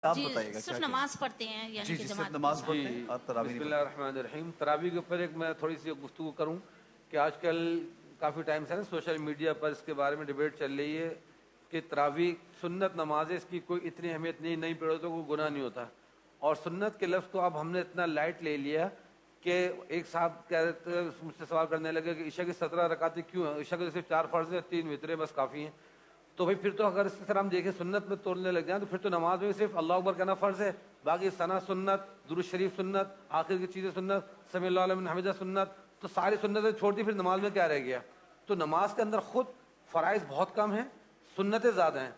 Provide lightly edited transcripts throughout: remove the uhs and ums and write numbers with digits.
آپ جی بتائیے گا صرف نماز پڑھتے ہیں جی یعنی کہ صرف جماعت نماز پڑھتے ہیں اور تراویح بسم نہیں اللہ الرحمن الرحیم. تراویح کے اوپر ایک میں تھوڑی سی گفتگو کروں کہ آج کل کافی ٹائم سے نا سوشل میڈیا پر اس کے بارے میں ڈیبیٹ چل رہی ہے کہ تراویح سنت نماز ہے، اس کی کوئی اتنی اہمیت نہیں پڑھو تو کوئی گناہ نہیں ہوتا. اور سنت کے لفظ کو اب ہم نے اتنا لائٹ لے لیا کہ ایک صاحب کہتے مجھ سے سوال کرنے لگے کہ عشاء کی 17 رکعتیں کیوں ہیں؟ عشاء کے صرف 4 فرض ہیں، 3 وتریں بس کافی ہیں. تو بھائی پھر تو اگر اس طرح ہم دیکھیں سنت میں توڑنے لگ جائیں تو پھر تو نماز میں صرف اللہ اکبر کہنا فرض ہے، باقی ثنا سنت، درود شریف سنت، آخر کی چیزیں سنت، سمیع اللہ لمن حمدہ سنت، تو ساری سنتیں چھوڑ دی، پھر نماز میں کیا رہ گیا؟ تو نماز کے اندر خود فرائض بہت کم ہیں، سنتیں زیادہ ہیں.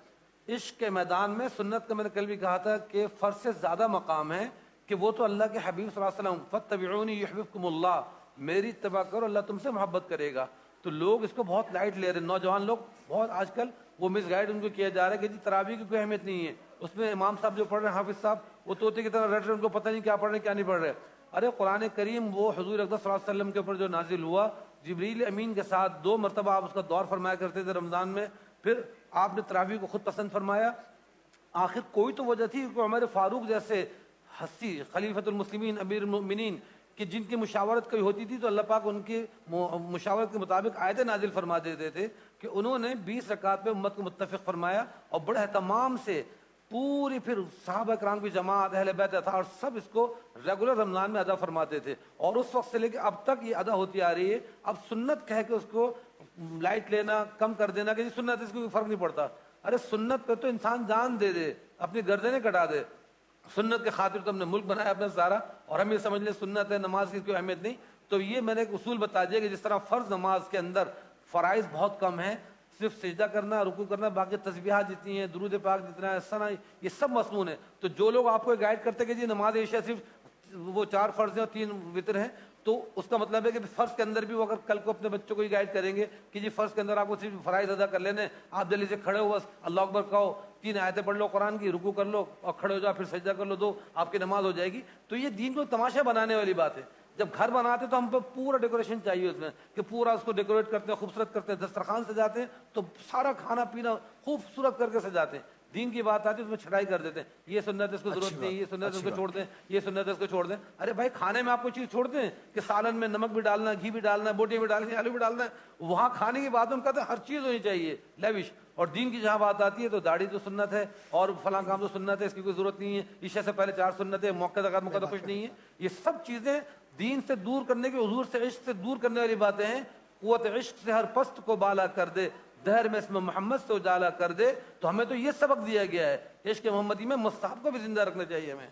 عشق کے میدان میں سنت کا میں نے کل بھی کہا تھا کہ فرض سے زیادہ مقام ہے کہ وہ تو اللہ کے حبیب صلی اللہ علیہ وسلم فاتبعونی یحببکم اللہ، میری اتباع کرو اللہ تم سے محبت کرے گا. تو لوگ اس کو بہت لائٹ لے رہے ہیں، نوجوان لوگ بہت آج کل وہ مس گائیڈ ان کو کیا جا رہا ہے کہ جی تراویح کی کوئی اہمیت نہیں ہے، اس میں امام صاحب جو پڑھ رہے ہیں حافظ صاحب وہ طوطے کی طرح رٹ رہے ہیں، ان کو پتہ نہیں کیا پڑھ رہے ہیں کیا نہیں پڑھ رہے. ارے قرآن کریم وہ حضور اقدس صلی اللہ علیہ وسلم کے اوپر جو نازل ہوا، جبریل امین کے ساتھ 2 مرتبہ آپ اس کا دور فرمایا کرتے تھے رمضان میں، پھر آپ نے تراویح کو خود پسند فرمایا. آخر کوئی تو وجہ تھی کہ عمر فاروق جیسے ہستی خلیفۃ المسلمین امیر المؤمنین کہ جن کی مشاورت کوئی ہوتی تھی تو اللہ پاک ان کی مشاورت کے مطابق آیتیں نازل فرما دیتے تھے کہ انہوں نے 20 رکعت پہ امت کو متفق فرمایا اور بڑے اہتمام سے پوری پھر صحابہ کرام کی جماعت اہل بیت اطہار سب اس کو ریگولر رمضان میں ادا فرماتے تھے اور اس وقت سے لے کے اب تک یہ ادا ہوتی آ رہی ہے. اب سنت کہہ کے اس کو لائٹ لینا کم کر دینا کہ سنت اس کو کوئی فرق نہیں پڑتا. ارے سنت پہ تو انسان جان دے دے، اپنی گردنیں کٹا دے. سنت کے خاطر تو ہم نے ملک بنایا اپنا سارا اور ہم یہ سمجھ لیں سنت ہے نماز کی کوئی اہمیت نہیں. تو یہ میں نے ایک اصول بتا دیا کہ جس طرح فرض نماز کے اندر فرائض بہت کم ہیں، صرف سجدہ کرنا، رکوع کرنا، باقی تسبیحات جتنی ہیں، درود پاک جتنا ہے، ثنا، یہ سب مسنون ہے. تو جو لوگ آپ کو گائیڈ کرتے کہ جی نماز عشاء صرف وہ 4 فرض ہیں اور 3 وتر ہیں، تو اس کا مطلب ہے کہ فرض کے اندر بھی وہ اگر کل کو اپنے بچوں کو ہی گائیڈ کریں گے کہ جی فرض کے اندر آپ کو صرف فرائض ادا کر لینے، آپ جلدی سے کھڑے ہو بس اللہ اکبر کہو، 3 آیتیں پڑھ لو قرآن کی، رکوع کر لو اور کھڑے ہو جاؤ، پھر سجدہ کر لو 2، آپ کی نماز ہو جائے گی. تو یہ دین کو تماشا بنانے والی بات ہے. جب گھر بناتے تو ہم پہ پورا ڈیکوریشن چاہیے اس میں کہ پورا اس کو ڈیکوریٹ کرتے ہیں، خوبصورت کرتے ہیں، دسترخوان سجاتے ہیں تو سارا کھانا پینا خوبصورت کر کے سجاتے ہیں. دین کی بات آتی ہے اس میں چھٹائی کر دیتے ہیں، یہ سنت اس کو ضرورت نہیں، یہ سنت اس کو چھوڑ دیں، یہ سنت اس کو چھوڑ دیں. ارے بھائی کھانے میں آپ کو چیز چھوڑتے ہیں کہ سالن میں نمک بھی ڈالنا ہے، گھی بھی ڈالنا ہے، بوٹی بھی ڈالنی ہے، آلو بھی ڈالنا ہے، وہاں کھانے کی بات ہم کہتے ہیں ہر چیز ہونی چاہیے لیوش. اور دین کی جہاں بات آتی ہے تو داڑھی تو سنت ہے اور فلاں کام تو سنت ہے، اس کی کوئی ضرورت نہیں ہے. عشاء سے پہلے 4 سنت ہے، موقع تو کچھ نہیں ہے. یہ سب چیزیں دین سے دور کرنے کے، حضور سے عشق سے دور کرنے والی باتیں ہیں. قوت عشق سے ہر پست کو بالا کر دے، دہر میں اسم محمد سے اجالا کر دے. تو ہمیں تو یہ سبق دیا گیا ہے، عشق محمدی میں مصحف کو بھی زندہ رکھنا چاہیے ہمیں.